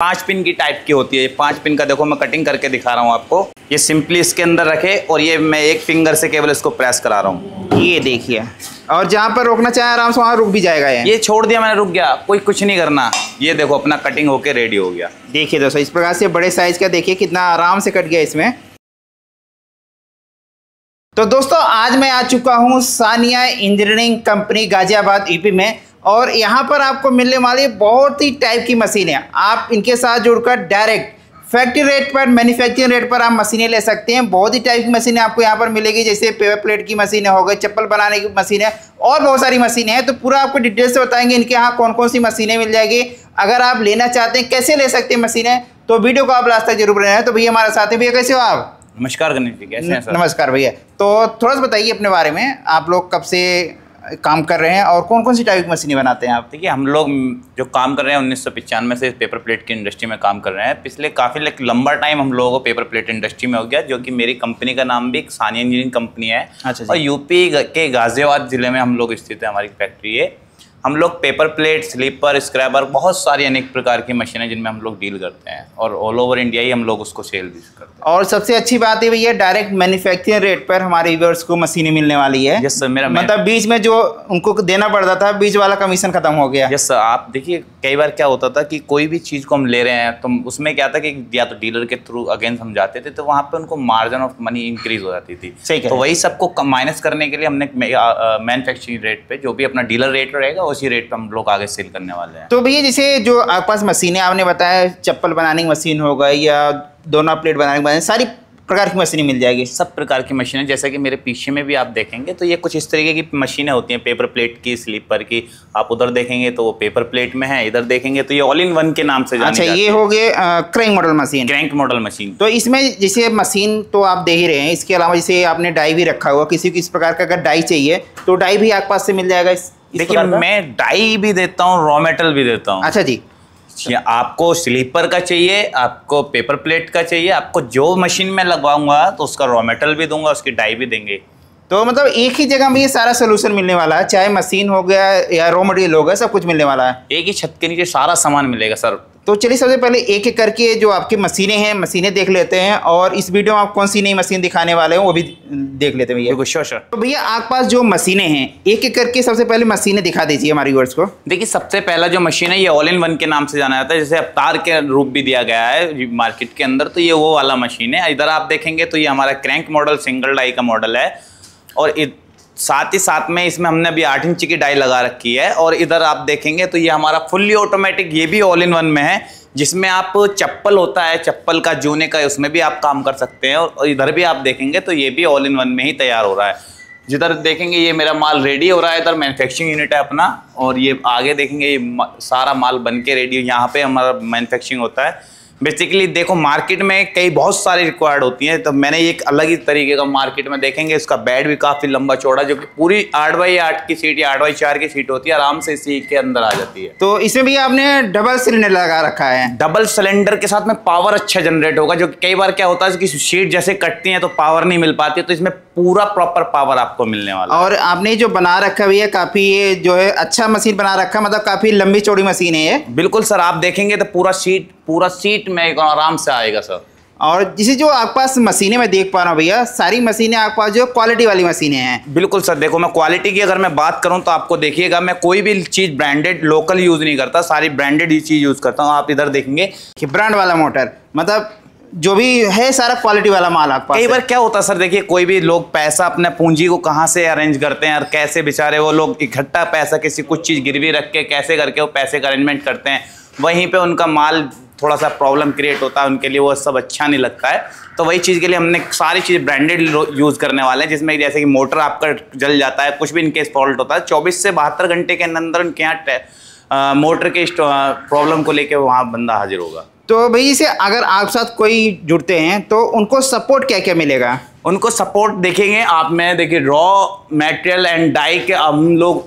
5 pin की type की होती है। 5 पिन का देखो मैं कटिंग करके दिखा रहा हूँ आपको। ये सिंपली इसके अंदर रखे और ये मैं एक फिंगर से केवल इसको प्रेस करा रहा हूँ। ये देखिए, और जहाँ पर रोकना चाहे आराम से वहाँ रुक भी जाएगा। ये छोड़ दिया मैंने, रुक गया, कोई कुछ नहीं करना। ये देखो अपना कटिंग होके रेडी हो गया। देखिए दोस्तों, इस प्रकार से बड़े साइज का देखिए कितना आराम से कट गया इसमें। तो दोस्तों आज मैं आ चुका हूँ Sania engineering company Ghaziabad UP में, और यहाँ पर आपको मिलने वाली बहुत ही टाइप की मशीन है। आप इनके साथ जुड़कर डायरेक्ट फैक्ट्री रेट पर, मैन्युफैक्चरिंग रेट पर आप मशीनें ले सकते हैं। बहुत ही टाइप की मशीनें आपको यहाँ पर मिलेगी, जैसे पेपर प्लेट की मशीनें हो गई, चप्पल बनाने की मशीन है और बहुत सारी मशीनें हैं। तो पूरा आपको डिटेल से बताएंगे इनके यहाँ कौन कौन सी मशीनें मिल जाएगी। अगर आप लेना चाहते हैं, कैसे ले सकते हैं मशीनें, तो वीडियो को आप लास्ट तक जरूर बनाएं। तो भैया हमारे साथ हैं। भैया कैसे हो आप? नमस्कार गणेश जी, कैसे हैं सर? नमस्कार भैया। तो थोड़ा सा बताइए अपने बारे में, आप लोग कब से काम कर रहे हैं और कौन कौन सी टाइप की मशीनें बनाते हैं आप? देखिए हम लोग जो काम कर रहे हैं 1995 से पेपर प्लेट की इंडस्ट्री में काम कर रहे हैं। पिछले काफ़ी लंबा टाइम हम लोगों को पेपर प्लेट इंडस्ट्री में हो गया, जो कि मेरी कंपनी का नाम भी सानिया इंजीनियरिंग कंपनी है। अच्छा। और यूपी के गाजियाबाद ज़िले में हम लोग स्थित है, हमारी फैक्ट्री है। हम लोग पेपर प्लेट, स्लीपर, स्क्रैबर, बहुत सारी अनेक प्रकार की मशीनें जिनमें हम लोग डील करते हैं, और ऑल ओवर इंडिया ही हम लोग उसको सेल भी करते हैं। और सबसे अच्छी बात है भैया, डायरेक्ट मैन्युफैक्चरिंग रेट पर हमारे व्यूअर्स को मशीनें मिलने वाली है। यस सर, मेरा मतलब बीच में जो उनको देना पड़ता था, बीच वाला कमीशन खत्म हो गया। Yes sir. आप देखिए कई बार क्या होता था कि कोई भी चीज़ को हम ले रहे हैं तो उसमें क्या था कि या तो डीलर के थ्रू अगेंस्ट हम जाते थे, तो वहाँ पे उनको मार्जिन ऑफ मनी इंक्रीज हो जाती थी। सही कह तो वही सबको माइनस करने के लिए हमने मैन्युफैक्चरिंग रेट पे, जो भी अपना डीलर रेट रहेगा उसी रेट पे हम लोग आगे सेल करने वाले हैं। तो भैया जैसे जो आपके पास मशीनें आपने बताया, चप्पल बनाने की मशीन हो गई या दोनों प्लेट बनाने की मशीन, सारी प्रकार की मशीनें मिल जाएगी। सब प्रकार की मशीनें, जैसे कि मेरे पीछे में भी आप देखेंगे तो ये कुछ इस तरीके की मशीनें होती हैं, पेपर प्लेट की, स्लीपर की। आप उधर देखेंगे तो वो पेपर प्लेट में है, इधर देखेंगे तो ये ऑल इन वन के नाम से जानी जाती है। ये हो गए crank model machine. Crank model machine. तो इसमें जैसे मशीन तो आप दे ही रहे हैं, इसके अलावा जैसे आपने डाई भी रखा हुआ, किसी को इस प्रकार का अगर डाई चाहिए तो डाई भी आपके पास से मिल जाएगा। देखिए मैं डाई भी देता हूँ, रॉ मेटल भी देता हूँ। अच्छा जी। आपको स्लीपर का चाहिए, आपको पेपर प्लेट का चाहिए, आपको जो मशीन में लगवाऊंगा तो उसका रॉ मेटल भी दूंगा, उसकी डाई भी देंगे। तो मतलब एक ही जगह में ये सारा सोल्यूशन मिलने वाला है, चाहे मशीन हो गया या रॉ मटेरियल हो गया, सब कुछ मिलने वाला है। एक ही छत के नीचे सारा सामान मिलेगा सर। तो चलिए सबसे पहले एक एक करके जो आपकी मशीनें हैं, मशीनें देख लेते हैं, और इस वीडियो में आप कौन सी नई मशीन दिखाने वाले हैं वो भी देख लेते हैं भैया। Sure sir. तो भैया आपके पास जो मशीनें हैं, एक एक करके सबसे पहले मशीनें दिखा दीजिए हमारे व्यूअर्स को। देखिए सबसे पहला जो मशीन है ये ऑल इन वन के नाम से जाना जाता है, जैसे अवतार के रूप भी दिया गया है मार्केट के अंदर, तो ये वो वाला मशीन है। इधर आप देखेंगे तो ये हमारा क्रैंक मॉडल सिंगल डाई का मॉडल है, और साथ ही साथ में इसमें हमने अभी 8 इंच की डाई लगा रखी है। और इधर आप देखेंगे तो ये हमारा फुल्ली ऑटोमेटिक, ये भी ऑल इन वन में है, जिसमें आप चप्पल होता है, चप्पल का जूने का, उसमें भी आप काम कर सकते हैं। और इधर भी आप देखेंगे तो ये भी ऑल इन वन में ही तैयार हो रहा है। जिधर देखेंगे ये मेरा माल रेडी हो रहा है, इधर मैन्युफैक्चरिंग यूनिट है अपना, और ये आगे देखेंगे ये सारा माल बन के रेडी, यहाँ पे हमारा मैन्युफैक्चरिंग होता है। बेसिकली देखो मार्केट में कई बहुत सारी रिक्वायर्ड होती हैं, तो मैंने एक अलग ही तरीके का मार्केट में देखेंगे, इसका बेड भी काफ़ी लंबा चौड़ा, जो कि पूरी 8x8 की सीट या 8x4 की सीट होती है, आराम से इसी के अंदर आ जाती है। तो इसमें भी आपने डबल सिलेंडर लगा रखा है। डबल सिलेंडर के साथ में पावर अच्छा जनरेट होगा, जो कि कई बार क्या होता है कि सीट जैसे कटती है तो पावर नहीं मिल पाती है, तो इसमें पूरा प्रॉपर पावर आपको मिलने वाला है। और आपने जो बना रखा है काफ़ी, ये जो है अच्छा मशीन बना रखा है, मतलब काफ़ी लंबी चौड़ी मशीन है ये। बिल्कुल सर, आप देखेंगे तो पूरा सीट में आराम से आएगा सर। और जिसे जो आपके पास मशीनें मैं देख पा रहा हूँ भैया, सारी मशीनें आपके पास जो क्वालिटी वाली मशीनें हैं। बिल्कुल सर। देखो मैं क्वालिटी की अगर मैं बात करूँ तो आपको देखिएगा, मैं कोई भी चीज़ ब्रांडेड लोकल यूज़ नहीं करता, सारी ब्रांडेड ही चीज़ यूज़ करता हूँ। आप इधर देखेंगे कि ब्रांड वाला मोटर, मतलब जो भी है सारा क्वालिटी वाला माल आपके पास। कई बार क्या होता है सर, देखिए कोई भी लोग पैसा अपने पूंजी को कहाँ से अरेंज करते हैं, और कैसे बेचारे वो लोग इकट्ठा पैसा किसी कुछ चीज़ गिरवी रख के कैसे करके वो पैसे का अरेंजमेंट करते हैं, वहीं पे उनका माल थोड़ा सा प्रॉब्लम क्रिएट होता है उनके लिए, वो सब अच्छा नहीं लगता है। तो वही चीज़ के लिए हमने सारी चीज़ ब्रांडेड यूज़ करने वाले हैं, जिसमें जैसे कि मोटर आपका जल जाता है, कुछ भी इनकेस फॉल्ट होता है, 24 से 72 घंटे के अंदर उनके यहाँ मोटर के प्रॉब्लम को लेकर वहाँ बंदा हाजिर होगा। तो भैया से अगर आप साथ कोई जुड़ते हैं तो उनको सपोर्ट क्या क्या मिलेगा? उनको सपोर्ट देखेंगे आप में, देखिए रॉ मटेरियल एंड डाई के हम लोग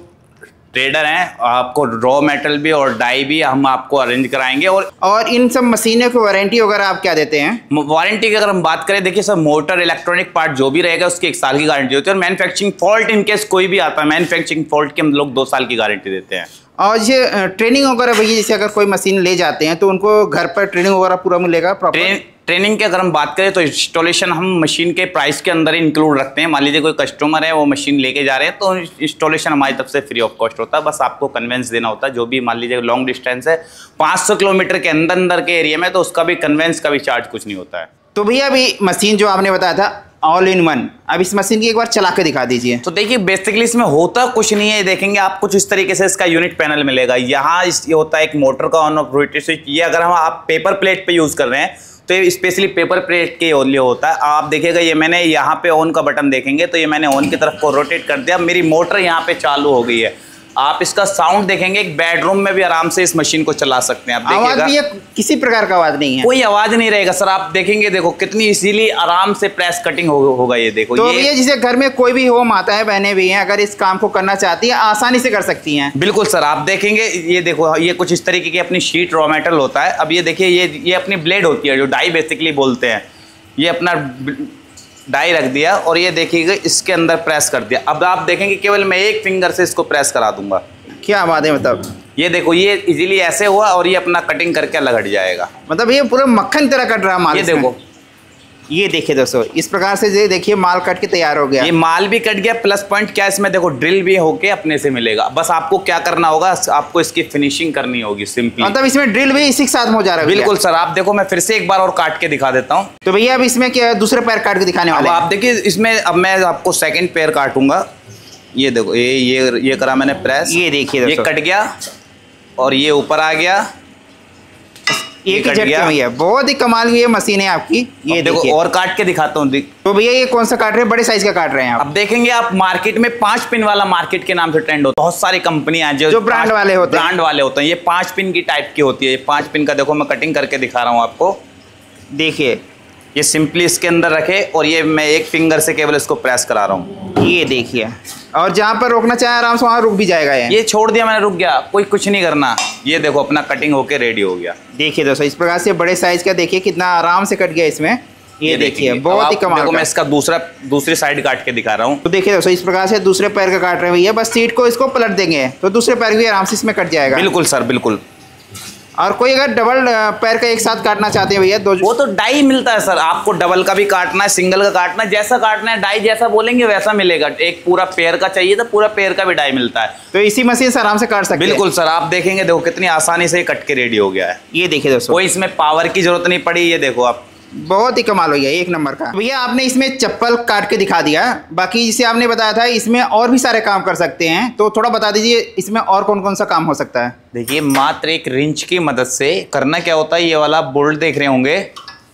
ट्रेडर हैं, आपको रॉ मेटल भी और डाई भी हम आपको अरेंज कराएंगे। और इन सब मशीनों की वारंटी वगैरह आप क्या देते हैं? वारंटी की अगर हम बात करें, देखिए सर मोटर इलेक्ट्रॉनिक पार्ट जो भी रहेगा उसकी 1 साल की गारंटी होती है, और मैन्युफैक्चरिंग फॉल्ट इन केस कोई भी आता है, मैन्युफैक्चरिंग फॉल्ट की हम लोग 2 साल की गारंटी देते हैं। और ये ट्रेनिंग वगैरह भैया, जैसे अगर कोई मशीन ले जाते हैं तो उनको घर पर ट्रेनिंग वगैरह पूरा मिलेगा प्रॉपर? ट्रेनिंग की अगर हम बात करें तो इंस्टॉलेशन हम मशीन के प्राइस के अंदर ही इंक्लूड रखते हैं। मान लीजिए कोई कस्टमर है वो मशीन लेके जा रहे हैं तो इंस्टॉलेशन हमारी तरफ से फ्री ऑफ कॉस्ट होता है। बस आपको कन्वेंस देना होता है। जो भी मान लीजिए लॉन्ग डिस्टेंस है 500 किलोमीटर के अंदर के एरिया में, तो उसका भी कन्वेंस का भी चार्ज कुछ नहीं होता है। तो भैया अभी मशीन जो आपने बताया था ऑल इन वन, अब इस मशीन की एक बार चला के दिखा दीजिए। तो देखिए बेसिकली इसमें होता कुछ नहीं है। देखेंगे आप कुछ इस तरीके से इसका यूनिट पैनल मिलेगा। यहाँ ये होता है एक मोटर का ऑन ऑफ रोटेट स्विच। ये अगर हम आप पेपर प्लेट पे यूज कर रहे हैं तो ये स्पेशली पेपर प्लेट के लिए होता है। आप देखिएगा ये मैंने यहाँ पे ऑन का बटन देखेंगे तो ये मैंने ऑन की तरफ को रोटेट कर दिया, मेरी मोटर यहाँ पे चालू हो गई है। आप इसका साउंड देखेंगे, एक बेडरूम में भी आराम से इस मशीन को चला सकते हैं। आप देखिएगा आवाज भी है, किसी प्रकार का आवाज नहीं है, कोई आवाज नहीं रहेगा सर। आप देखेंगे देखो कितनी इजीली आराम से प्रेस कटिंग होगा। ये देखो तो ये जिसे घर में कोई भी हो, माताएं बहनें भी हैं, अगर इस काम को करना चाहती है आसानी से कर सकती हैं। बिल्कुल सर। आप देखेंगे ये देखो ये कुछ इस तरीके की अपनी शीट रॉ मेटल होता है। अब ये देखिए ये अपनी ब्लेड होती है जो डाई बेसिकली बोलते हैं। ये अपना डाई रख दिया और ये देखिएगा इसके अंदर प्रेस कर दिया। अब आप देखेंगे केवल मैं एक फिंगर से इसको प्रेस करा दूंगा। क्या बात है, मतलब ये देखो ये इजीली ऐसे हुआ और ये अपना कटिंग करके अलग हट जाएगा। मतलब ये पूरा मक्खन तरह कट रहा माल। ये देखो, ये देखिए दोस्तों, इस प्रकार से ये देखिए माल कट के तैयार हो गया। ये माल भी कट गया, प्लस पॉइंट क्या इसमें देखो ड्रिल भी होके अपने से मिलेगा। बस आपको क्या करना होगा, आपको इसकी फिनिशिंग करनी होगी सिंपली। मतलब इसमें ड्रिल भी इसी के साथ हो जा रहा है? बिल्कुल सर। आप देखो मैं फिर से एक बार और काट के दिखा देता हूँ। तो भैया अब इसमें क्या दूसरे पैर काट के दिखाने वाले? आप देखिए इसमें अब मैं आपको सेकंड पैर काटूंगा। ये देखो ये करा मैंने प्रेस। ये देखिए ये कट गया और ये ऊपर आ गया। एक ही झटके में। बहुत ही कमाल की ये मशीन है आपकी। ये देखो और काट के दिखाता हूँ। तो भैया ये कौन सा काट रहे हैं? बड़े साइज का काट रहे हैं आप? अब देखेंगे आप मार्केट में 5 पिन वाला मार्केट के नाम से ट्रेंड होता है। बहुत सारी कंपनियां जो ब्रांड वाले होते हैं। ये 5 पिन की टाइप की होती है। ये 5 पिन का देखो मैं कटिंग करके दिखा रहा हूँ आपको। देखिए ये सिंपली इसके अंदर रखे और ये मैं एक फिंगर से केवल इसको प्रेस करा रहा हूँ। ये देखिए, और जहाँ पर रोकना चाहे आराम से वहाँ रुक भी जाएगा। ये छोड़ दिया मैंने, रुक गया, कोई कुछ नहीं करना। ये देखो अपना कटिंग होके रेडी हो गया। देखिए दोस्तों इस प्रकार से बड़े साइज का देखिए कितना आराम से कट गया इसमें। ये देखिए बहुत ही कमाल। देखो मैं इसका दूसरी साइड काट के दिखा रहा हूँ। तो देखिए दोस्तों इस प्रकार से दूसरे पैर का काट रहे हैं भैया। बस सीट को इसको पलट देंगे तो दूसरे पैर भी आराम से इसमें कट जाएगा। बिल्कुल सर बिल्कुल। और कोई अगर डबल पैर का एक साथ काटना चाहते हैं भैया वो तो डाई मिलता है सर। आपको डबल का भी काटना है, सिंगल का काटना है, जैसा काटना है डाई जैसा बोलेंगे वैसा मिलेगा। एक पूरा पेयर का चाहिए तो पूरा पेयर का भी डाई मिलता है। तो इसी मशीन से आराम से काट सकते हैं। बिल्कुल सर। आप देखेंगे देखो कितनी आसानी से कट के रेडी हो गया है। ये देखिए दोस्तों, कोई इसमें पावर की जरूरत नहीं पड़ी। ये देखो आप, बहुत ही कमाल हो गया, एक नंबर का। भैया आपने इसमें चप्पल काट के दिखा दिया, बाकी जिसे आपने बताया था इसमें और भी सारे काम कर सकते हैं, तो थोड़ा बता दीजिए इसमें और कौन कौन सा काम हो सकता है? देखिए मात्र एक रिंच की मदद से करना क्या होता है। ये वाला बोल्ट देख रहे होंगे,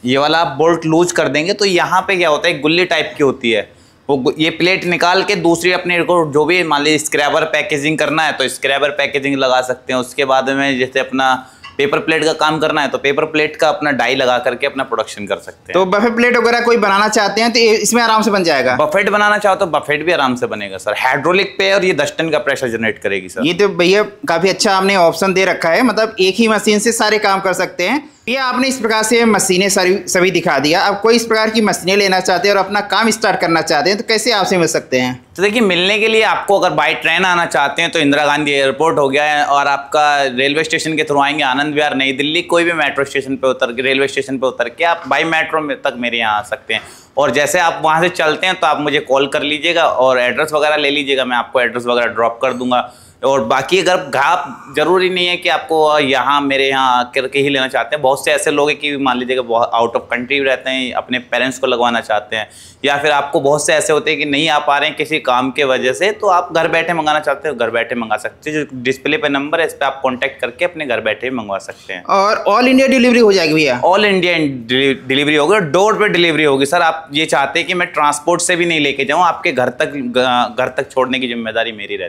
ये वाला आप बोल्ट लूज कर देंगे तो यहाँ पे क्या होता है, एक गुल्ली टाइप की होती है। वो ये प्लेट निकाल के दूसरी अपने को जो भी मान लीजिए स्क्रैबर पैकेजिंग करना है तो स्क्रैबर पैकेजिंग लगा सकते हैं। उसके बाद में जैसे अपना पेपर प्लेट का काम करना है तो पेपर प्लेट का अपना डाई लगा करके अपना प्रोडक्शन कर सकते हैं। तो बफे प्लेट वगैरह कोई बनाना चाहते हैं तो इसमें आराम से बन जाएगा? बफेट बनाना चाहो तो बफेट भी आराम से बनेगा सर। हाइड्रोलिक पे और ये 10 टन का प्रेशर जनरेट करेगी सर। ये तो भैया काफी अच्छा आपने ऑप्शन दे रखा है, मतलब एक ही मशीन से सारे काम कर सकते हैं। ये आपने इस प्रकार से मशीनें सभी दिखा दिया। अब कोई इस प्रकार की मशीनें लेना चाहते हैं और अपना काम स्टार्ट करना चाहते हैं तो कैसे आपसे मिल सकते हैं? तो देखिए मिलने के लिए आपको अगर बाई ट्रेन आना चाहते हैं तो इंदिरा गांधी एयरपोर्ट हो गया है, और आपका रेलवे स्टेशन के थ्रू आएंगे आनंद विहार नई दिल्ली, कोई भी मेट्रो स्टेशन पे उतर के रेलवे स्टेशन पे उतर के आप बाई मेट्रो तक मेरे यहाँ आ सकते हैं। और जैसे आप वहाँ से चलते हैं तो आप मुझे कॉल कर लीजिएगा और एड्रेस वगैरह ले लीजिएगा, मैं आपको एड्रेस वगैरह ड्रॉप कर दूंगा। और बाकी अगर आप जरूरी नहीं है कि आपको यहाँ मेरे यहाँ करके ही लेना चाहते हैं। बहुत से ऐसे लोग हैं कि मान लीजिएगा बहुत आउट ऑफ कंट्री रहते हैं, अपने पेरेंट्स को लगवाना चाहते हैं, या फिर आपको बहुत से ऐसे होते हैं कि नहीं आ पा रहे हैं किसी काम के वजह से, तो आप घर बैठे मंगाना चाहते हो घर बैठे मंगा सकते हैं। जो डिस्प्ले पे नंबर है इस पर आप कॉन्टैक्ट करके अपने घर बैठे मंगवा सकते हैं। और ऑल इंडिया डिलीवरी हो जाएगी भैया? ऑल इंडिया डिलीवरी होगी, डोर पे डिलीवरी होगी सर। आप ये चाहते हैं कि मैं ट्रांसपोर्ट से भी नहीं लेके जाऊँ, आपके घर तक छोड़ने की जिम्मेदारी मेरी रहती है।